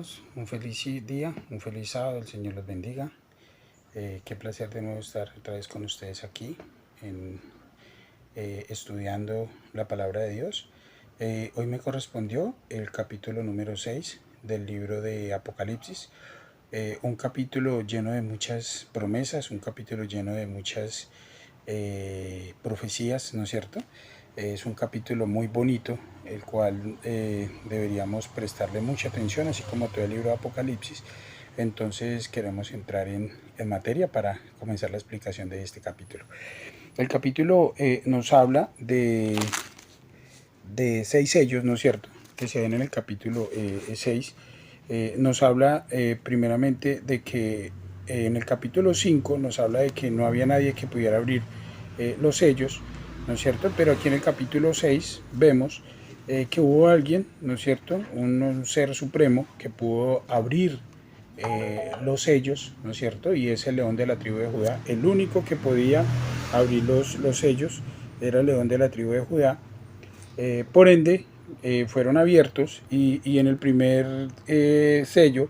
hermanos, un feliz día, un feliz sábado, el Señor los bendiga. Qué placer de nuevo estar otra vez con ustedes aquí estudiando la palabra de Dios. Hoy me correspondió el capítulo número 6 del libro de Apocalipsis. Un capítulo lleno de muchas promesas, un capítulo lleno de muchas profecías, ¿no es cierto? Es un capítulo muy bonito, el cual deberíamos prestarle mucha atención, así como todo el libro de Apocalipsis. Entonces queremos entrar en materia para comenzar la explicación de este capítulo. El capítulo nos habla de 6 sellos, ¿no es cierto?, que se ven en el capítulo 6. Nos habla primeramente de que en el capítulo 5 nos habla de que no había nadie que pudiera abrir los sellos, ¿no es cierto? Pero aquí en el capítulo 6 vemos que hubo alguien, ¿no es cierto?, un ser supremo que pudo abrir los sellos, ¿no es cierto? Y es el león de la tribu de Judá. El único que podía abrir los sellos era el león de la tribu de Judá. Por ende, fueron abiertos y en el primer sello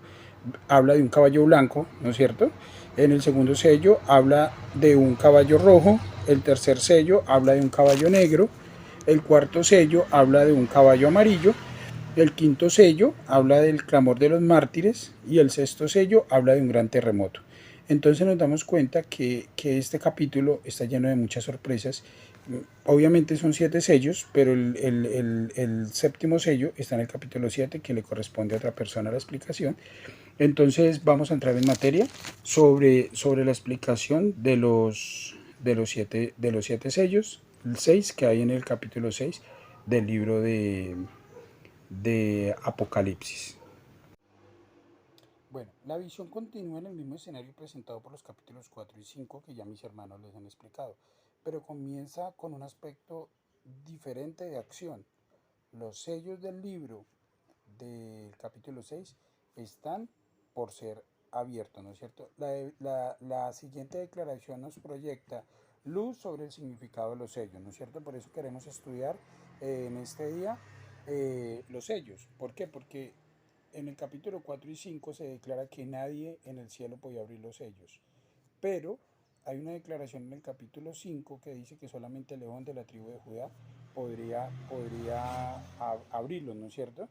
habla de un caballo blanco, ¿no es cierto? En el segundo sello habla de un caballo rojo. El tercer sello habla de un caballo negro. El cuarto sello habla de un caballo amarillo. El quinto sello habla del clamor de los mártires y el sexto sello habla de un gran terremoto. Entonces nos damos cuenta que este capítulo está lleno de muchas sorpresas. Obviamente son 7 sellos, pero el séptimo sello está en el capítulo 7, que le corresponde a otra persona la explicación. Entonces vamos a entrar en materia sobre la explicación de los 7 sellos, el 6 que hay en el capítulo 6 del libro de Apocalipsis. Bueno, la visión continúa en el mismo escenario presentado por los capítulos 4 y 5 que ya mis hermanos les han explicado, pero comienza con un aspecto diferente de acción. Los sellos del libro del capítulo 6 están por ser abiertos, ¿no es cierto? La siguiente declaración nos proyecta luz sobre el significado de los sellos, ¿no es cierto? Por eso queremos estudiar en este día los sellos. ¿Por qué? Porque en el capítulo 4 y 5 se declara que nadie en el cielo podía abrir los sellos. Pero hay una declaración en el capítulo 5 que dice que solamente el león de la tribu de Judá podría abrirlos, ¿no es cierto?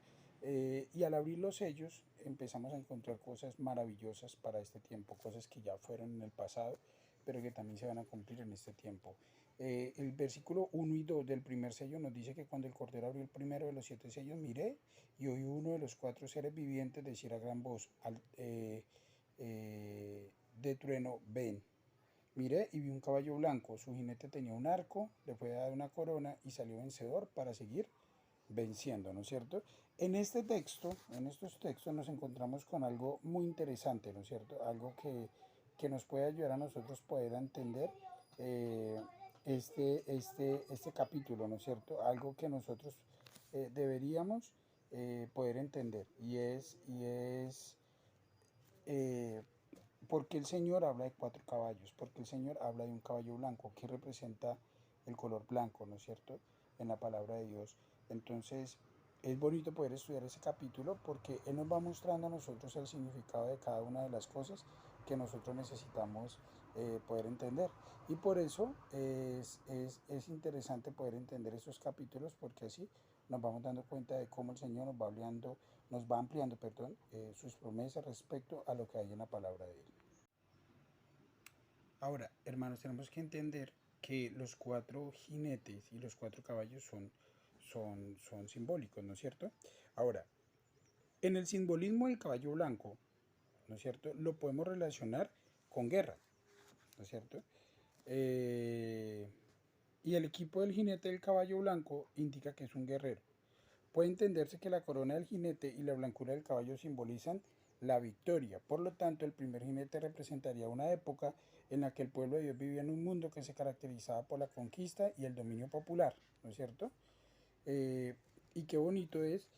Y al abrir los sellos empezamos a encontrar cosas maravillosas para este tiempo, cosas que ya fueron en el pasado, pero que también se van a cumplir en este tiempo. El versículo 1 y 2 del primer sello nos dice que cuando el Cordero abrió el primero de los 7 sellos, miré y oí uno de los 4 seres vivientes decir a gran voz de trueno, ven. Miré y vi un caballo blanco, su jinete tenía un arco, le fue dada una corona y salió vencedor para seguir venciendo, ¿no es cierto? En este texto, en estos textos nos encontramos con algo muy interesante, ¿no es cierto? Algo que nos puede ayudar a nosotros poder entender eh, este capítulo, ¿no es cierto? Algo que nosotros deberíamos poder entender y es eh, porque el Señor habla de 4 caballos, porque el Señor habla de un caballo blanco que representa el color blanco, ¿no es cierto?, en la palabra de Dios. Entonces, es bonito poder estudiar ese capítulo porque Él nos va mostrando a nosotros el significado de cada una de las cosas que nosotros necesitamos poder entender. Y por eso es interesante poder entender esos capítulos porque así nos vamos dando cuenta de cómo el Señor nos va ampliando, perdón, sus promesas respecto a lo que hay en la palabra de Él. Ahora, hermanos, tenemos que entender que los 4 jinetes y los 4 caballos son simbólicos, ¿no es cierto? Ahora, en el simbolismo del caballo blanco, ¿no es cierto?, lo podemos relacionar con guerra, ¿no es cierto? Eh, y el equipo del jinete del caballo blanco indica que es un guerrero. Puede entenderse que la corona del jinete y la blancura del caballo simbolizan la victoria. Por lo tanto, el primer jinete representaría una época en la que el pueblo de Dios vivía en un mundo que se caracterizaba por la conquista y el dominio popular, ¿no es cierto? Eh, y qué bonito es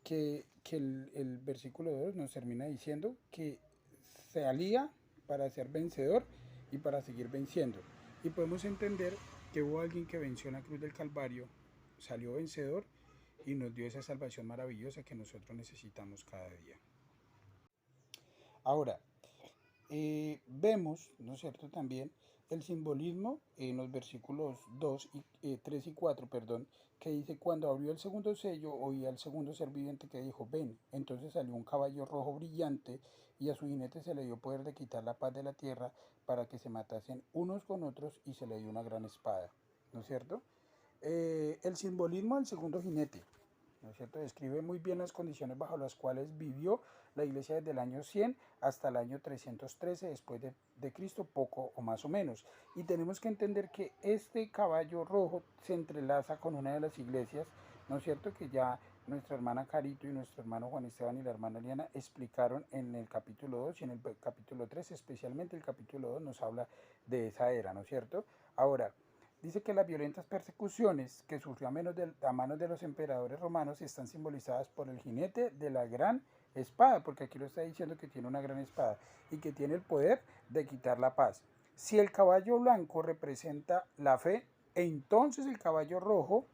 que el versículo 2 nos termina diciendo que se alía para ser vencedor y para seguir venciendo. Y podemos entender que hubo alguien que venció en la cruz del Calvario, salió vencedor y nos dio esa salvación maravillosa que nosotros necesitamos cada día. Ahora, vemos, ¿no es cierto?, también el simbolismo en los versículos 3 y 4, perdón, que dice, cuando abrió el segundo sello, oí al segundo ser viviente que dijo, ven. Entonces salió un caballo rojo brillante y a su jinete se le dio poder de quitar la paz de la tierra para que se matasen unos con otros y se le dio una gran espada, ¿no es cierto? El simbolismo del segundo jinete, ¿no es cierto? Describe muy bien las condiciones bajo las cuales vivió la iglesia desde el año 100 hasta el año 313 después de Cristo, poco o más o menos. Y tenemos que entender que este caballo rojo se entrelaza con una de las iglesias, ¿no es cierto? Que ya nuestra hermana Carito y nuestro hermano Juan Esteban y la hermana Eliana explicaron en el capítulo 2 y en el capítulo 3, especialmente el capítulo 2 nos habla de esa era, ¿no es cierto? Ahora, dice que las violentas persecuciones que sufrió a manos de los emperadores romanos están simbolizadas por el jinete de la gran espada, porque aquí lo está diciendo que tiene una gran espada y que tiene el poder de quitar la paz. Si el caballo blanco representa la fe, entonces el caballo rojo,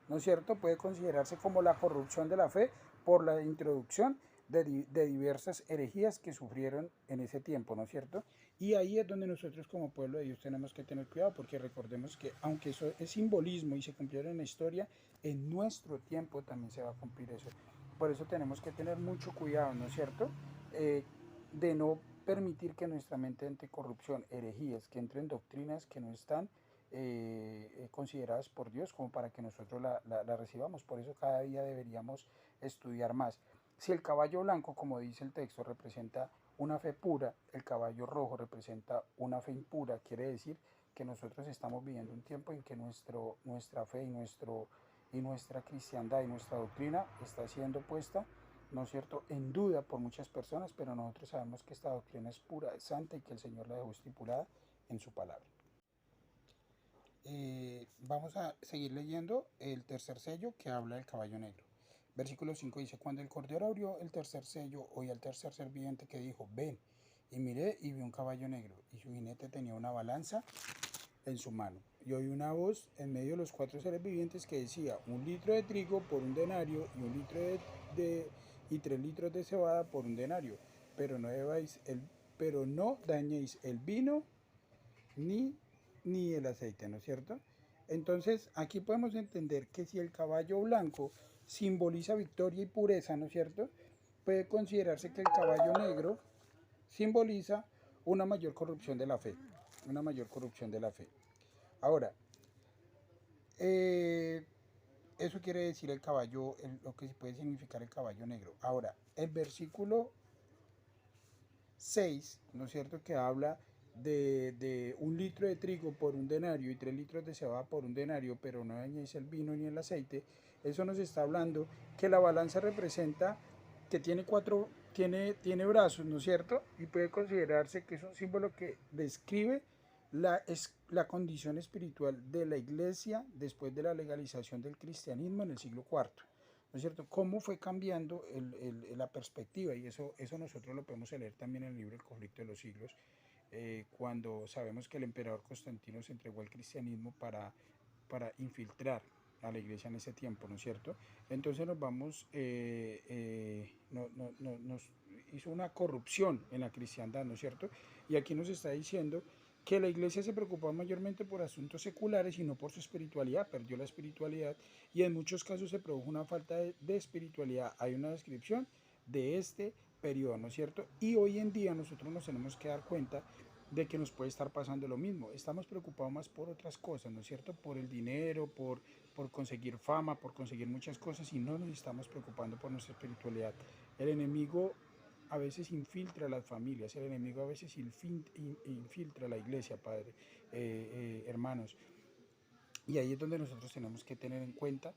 ¿no es cierto?, puede considerarse como la corrupción de la fe por la introducción de diversas herejías que sufrieron en ese tiempo, ¿no es cierto? Y ahí es donde nosotros como pueblo de Dios tenemos que tener cuidado, porque recordemos que aunque eso es simbolismo y se cumplieron en la historia, en nuestro tiempo también se va a cumplir eso. Por eso tenemos que tener mucho cuidado, ¿no es cierto?, de no permitir que nuestra mente entre corrupción, herejías, que entren doctrinas que no están consideradas por Dios como para que nosotros la recibamos. Por eso cada día deberíamos estudiar más. Si el caballo blanco, como dice el texto, representa una fe pura, el caballo rojo representa una fe impura, quiere decir que nosotros estamos viviendo un tiempo en que nuestra fe y nuestra cristiandad y nuestra doctrina está siendo puesta, ¿no es cierto?, en duda por muchas personas, pero nosotros sabemos que esta doctrina es pura, es santa y que el Señor la dejó estipulada en su palabra. Vamos a seguir leyendo el tercer sello que habla del caballo negro. Versículo 5 dice, cuando el cordero abrió el tercer sello, oí al tercer ser viviente que dijo, ven. Y miré y vi un caballo negro, y su jinete tenía una balanza en su mano. Y oí una voz en medio de los cuatro seres vivientes que decía, 1 litro de trigo por 1 denario, y 1 litro y 3 litros de cebada por 1 denario. Pero no dañéis el vino ni el aceite, ¿no es cierto? Entonces, aquí podemos entender que si el caballo blanco simboliza victoria y pureza, ¿no es cierto?, puede considerarse que el caballo negro simboliza una mayor corrupción de la fe, una mayor corrupción de la fe. Ahora, eso quiere decir el caballo, lo que puede significar el caballo negro. Ahora, el versículo 6, ¿no es cierto?, que habla de 1 litro de trigo por 1 denario y 3 litros de cebada por 1 denario, pero no dañéis el vino ni el aceite. Eso nos está hablando que la balanza representa que tiene brazos, ¿no es cierto? Y puede considerarse que es un símbolo que describe la condición espiritual de la iglesia después de la legalización del cristianismo en el siglo IV. ¿No es cierto? Cómo fue cambiando la perspectiva, y eso nosotros lo podemos leer también en el libro El conflicto de los siglos, cuando sabemos que el emperador Constantino se entregó al cristianismo para infiltrar a la iglesia en ese tiempo, ¿no es cierto? Entonces nos hizo una corrupción en la cristiandad, ¿no es cierto? Y aquí nos está diciendo que la iglesia se preocupaba mayormente por asuntos seculares y no por su espiritualidad, perdió la espiritualidad y en muchos casos se produjo una falta de espiritualidad. Hay una descripción de este periodo, ¿no es cierto? Y hoy en día nosotros nos tenemos que dar cuenta de que nos puede estar pasando lo mismo. Estamos preocupados más por otras cosas, ¿no es cierto? Por el dinero, por conseguir fama, por conseguir muchas cosas y no nos estamos preocupando por nuestra espiritualidad. El enemigo a veces infiltra las familias, el enemigo a veces infiltra la iglesia, padre, hermanos. Y ahí es donde nosotros tenemos que tener en cuenta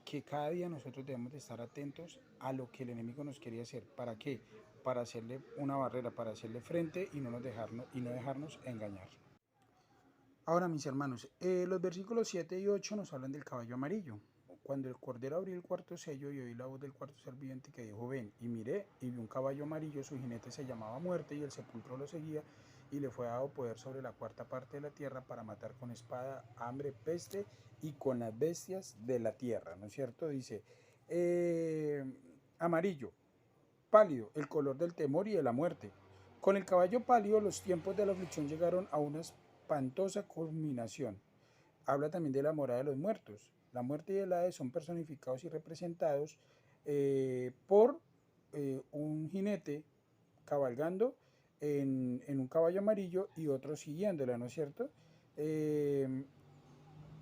que cada día nosotros debemos de estar atentos a lo que el enemigo nos quiere hacer. ¿Para qué? Para hacerle una barrera, para hacerle frente y no dejarnos engañar. Ahora, mis hermanos, los versículos 7 y 8 nos hablan del caballo amarillo. Cuando el cordero abrió el cuarto sello y oí la voz del cuarto ser viviente que dijo, ven, y miré, y vi un caballo amarillo, su jinete se llamaba Muerte, y el sepulcro lo seguía, y le fue dado poder sobre la cuarta parte de la tierra para matar con espada, hambre, peste, y con las bestias de la tierra, ¿no es cierto? Dice, amarillo, pálido, el color del temor y de la muerte. Con el caballo pálido, los tiempos de la aflicción llegaron a una espantosa culminación. Habla también de la morada de los muertos. La muerte y el Hades son personificados y representados por un jinete cabalgando en un caballo amarillo y otro siguiéndola, ¿no es cierto?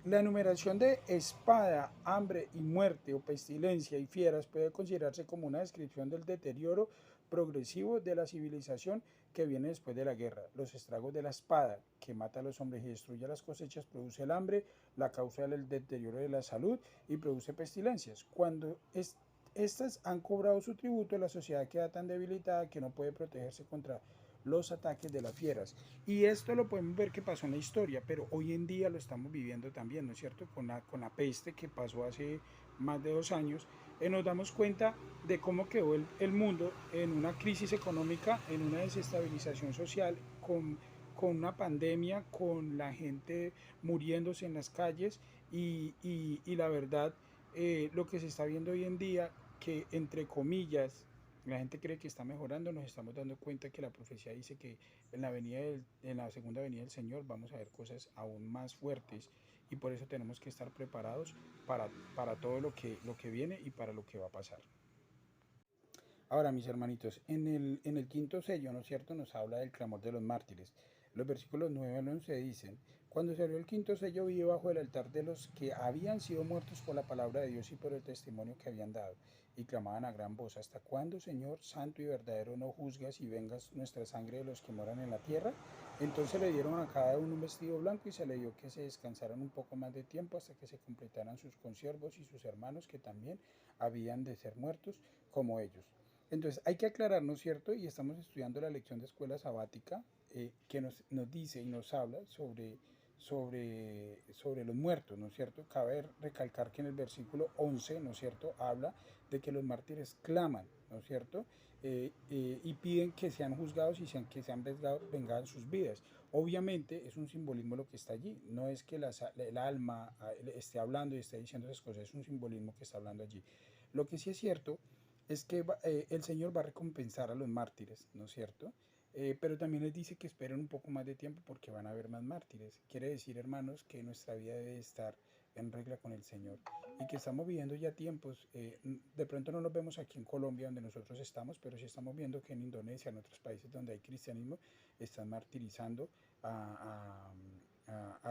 La enumeración de espada, hambre y muerte o pestilencia y fieras puede considerarse como una descripción del deterioro progresivo de la civilización que viene después de la guerra. Los estragos de la espada, que mata a los hombres y destruye las cosechas, produce el hambre, la causa del deterioro de la salud y produce pestilencias. Cuando estas han cobrado su tributo, la sociedad queda tan debilitada que no puede protegerse contra los ataques de las fieras. Y esto lo podemos ver que pasó en la historia, pero hoy en día lo estamos viviendo también, ¿no es cierto? Con la peste que pasó hace más de 2 años, nos damos cuenta de cómo quedó el mundo en una crisis económica, en una desestabilización social, con una pandemia, con la gente muriéndose en las calles y la verdad, lo que se está viendo hoy en día, que entre comillas, la gente cree que está mejorando, nos estamos dando cuenta que la profecía dice que en la segunda venida del Señor vamos a ver cosas aún más fuertes y por eso tenemos que estar preparados para todo lo que viene y para lo que va a pasar. Ahora, mis hermanitos, en el quinto sello, ¿no es cierto?, nos habla del clamor de los mártires. Los versículos 9 al 11 dicen, cuando se abrió el quinto sello vi bajo el altar de los que habían sido muertos por la palabra de Dios y por el testimonio que habían dado, y clamaban a gran voz, ¿hasta cuándo, Señor, santo y verdadero, no juzgas y vengas nuestra sangre de los que moran en la tierra? Entonces le dieron a cada uno un vestido blanco y se le dio que se descansaran un poco más de tiempo hasta que se completaran sus consiervos y sus hermanos que también habían de ser muertos como ellos. Entonces hay que aclarar, ¿no es cierto? Y estamos estudiando la lección de escuela sabática que nos dice y nos habla sobre los muertos, ¿no es cierto? Cabe recalcar que en el versículo 11, ¿no es cierto?, habla de que los mártires claman, ¿no es cierto? Y piden que sean juzgados y que sean vengadas sus vidas. Obviamente es un simbolismo lo que está allí, no es que el alma esté hablando y esté diciendo esas cosas, es un simbolismo que está hablando allí. Lo que sí es cierto es que el Señor va a recompensar a los mártires, ¿no es cierto? Pero también les dice que esperen un poco más de tiempo porque van a haber más mártires. Quiere decir, hermanos, que nuestra vida debe estar en regla con el Señor y que estamos viviendo ya tiempos, de pronto no los vemos aquí en Colombia donde nosotros estamos, pero sí estamos viendo que en Indonesia, en otros países donde hay cristianismo, están martirizando a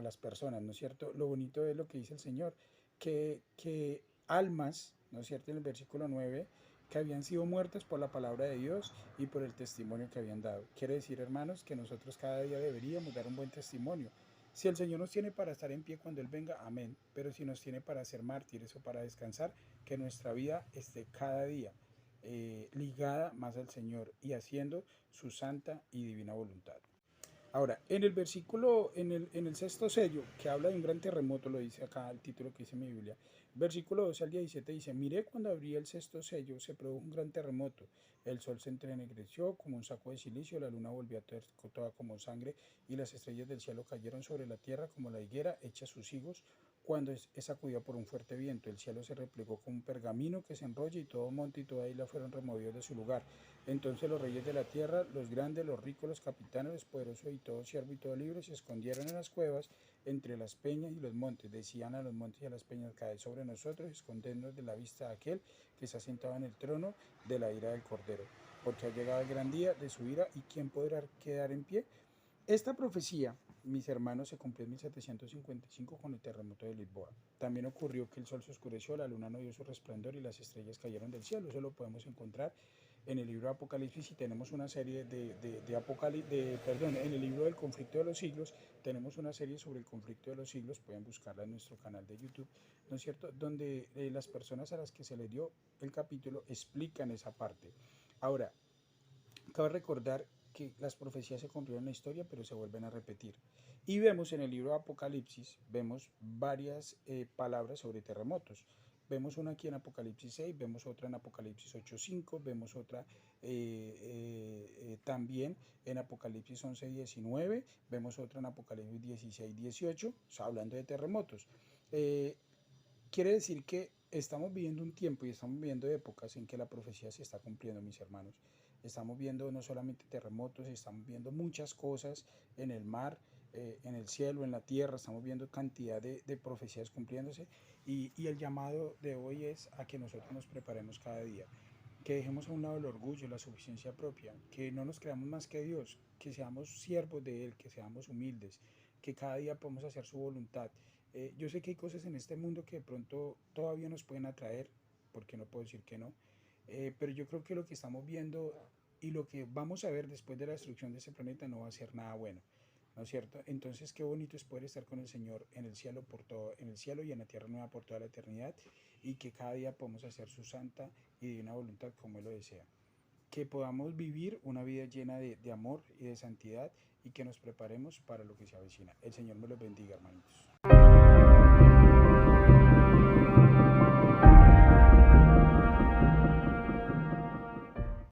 las personas, ¿no es cierto? Lo bonito es lo que dice el Señor, que almas, ¿no es cierto?, en el versículo 9, que habían sido muertas por la palabra de Dios y por el testimonio que habían dado. Quiere decir, hermanos, que nosotros cada día deberíamos dar un buen testimonio. Si el Señor nos tiene para estar en pie cuando Él venga, amén. Pero si nos tiene para ser mártires o para descansar, que nuestra vida esté cada día ligada más al Señor y haciendo su santa y divina voluntad. Ahora, en el versículo, en el sexto sello, que habla de un gran terremoto, lo dice acá el título que dice mi Biblia, versículo 12 al 17 dice, miré cuando abrí el sexto sello, se produjo un gran terremoto, el sol se entrenegreció como un saco de silicio, la luna volvió a toda como sangre y las estrellas del cielo cayeron sobre la tierra como la higuera echa sus higos cuando es sacudida por un fuerte viento. El cielo se replegó como un pergamino que se enrolla y todo monte y toda isla fueron removidos de su lugar. Entonces los reyes de la tierra, los grandes, los ricos, los capitanes, los poderosos y todo siervo y todo libre se escondieron en las cuevas entre las peñas y los montes. Decían a los montes y a las peñas, caed sobre nosotros, escondernos de la vista de aquel que se ha sentado en el trono de la ira del Cordero. Porque ha llegado el gran día de su ira y ¿quién podrá quedar en pie? Esta profecía, mis hermanos, se cumplió en 1755 con el terremoto de Lisboa. También ocurrió que el sol se oscureció, la luna no dio su resplandor y las estrellas cayeron del cielo. Eso lo podemos encontrar en el libro de Apocalipsis y tenemos una serie en el libro del conflicto de los siglos, tenemos una serie sobre el conflicto de los siglos, pueden buscarla en nuestro canal de YouTube, ¿no es cierto?, donde las personas a las que se les dio el capítulo explican esa parte. Ahora, cabe recordar que las profecías se cumplieron en la historia, pero se vuelven a repetir. Y vemos en el libro de Apocalipsis, vemos varias palabras sobre terremotos. Vemos una aquí en Apocalipsis 6, vemos otra en Apocalipsis 8.5, vemos otra también en Apocalipsis 11.19, vemos otra en Apocalipsis 16.18, o sea, hablando de terremotos. Quiere decir que estamos viviendo un tiempo y estamos viviendo épocas en que la profecía se está cumpliendo, mis hermanos. Estamos viendo no solamente terremotos, estamos viendo muchas cosas en el mar, en el cielo, en la tierra, estamos viendo cantidad de profecías cumpliéndose y el llamado de hoy es a que nosotros nos preparemos cada día, que dejemos a un lado el orgullo, la suficiencia propia, que no nos creamos más que Dios, que seamos siervos de Él, que seamos humildes, que cada día podamos hacer su voluntad. Yo sé que hay cosas en este mundo que de pronto todavía nos pueden atraer, porque no puedo decir que no, pero yo creo que lo que estamos viendo y lo que vamos a ver después de la destrucción de ese planeta no va a ser nada bueno, ¿no es cierto? Entonces qué bonito es poder estar con el Señor en el cielo por todo, en el cielo y en la tierra nueva por toda la eternidad, y que cada día podamos hacer su santa y divina voluntad como Él lo desea. Que podamos vivir una vida llena de amor y de santidad y que nos preparemos para lo que se avecina. El Señor me los bendiga, hermanitos.